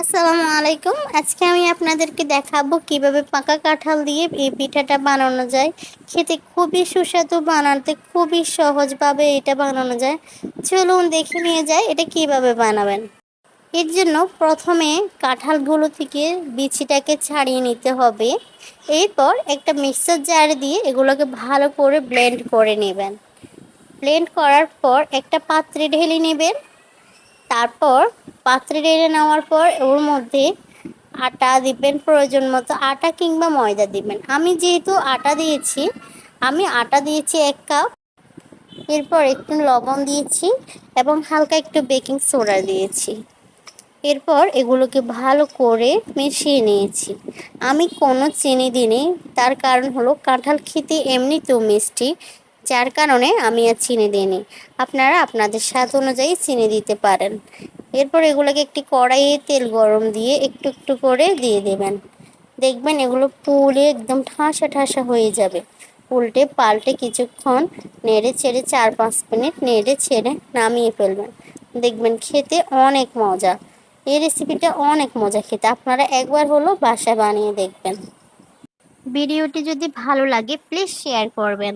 আসসালামু আলাইকুম। আজকে আমি আপনাদেরকে দেখাবো কিভাবে পাকা কাঁঠাল দিয়ে এই পিঠাটা বানানো যায়। খেতে খুবই সুস্বাদু, বানাতে খুবই সহজভাবে এটা বানানো যায়। চলুন দেখে নিয়ে যাই এটা কিভাবে বানাবেন। এর জন্য প্রথমে কাঁঠালগুলো থেকে বিচিটাকে ছাড়িয়ে নিতে হবে। এরপর একটা মিক্সার জার দিয়ে এগুলোকে ভালো করে ব্লেন্ড করে নেবেন। ব্লেন্ড করার পর একটা পাত্রে ঢেলে নেবেন। তারপর পাত্রে ঢেলে নেওয়ার পর ওর মধ্যে আটা দিবেন, প্রয়োজন মতো আটা কিংবা ময়দা দিবেন। আমি যেহেতু আটা দিয়েছি, আমি আটা দিয়েছি 1 কাপ। এরপর একটু লবণ দিয়েছি এবং হালকা একটু বেকিং সোডা দিয়েছি। এরপর এগুলোকে ভালো করে মিশিয়ে নিয়েছি। আমি কোনো চিনি দিইনি, তার কারণ হলো কাঁঠাল খেতে এমনিতেও মিষ্টি, যার কারণে আমি আর চিনি দিইনি। আপনারা আপনাদের স্বাদ অনুযায়ী চিনি দিতে পারেন। এরপর এগুলোকে একটি কড়াইয়ে তেল গরম দিয়ে একটু একটু করে দিয়ে দেবেন। দেখবেন এগুলো পুড়ে একদম ঠাসা ঠাসা হয়ে যাবে। উল্টে পাল্টে কিছুক্ষণ নেড়ে ছেড়ে 4-5 মিনিট নেড়ে ছেড়ে নামিয়ে ফেলবেন। দেখবেন খেতে অনেক মজা। এই রেসিপিটা অনেক মজা খেতে, আপনারা একবার হলো বাসায় বানিয়ে দেখবেন। ভিডিওটি যদি ভালো লাগে প্লিজ শেয়ার করবেন।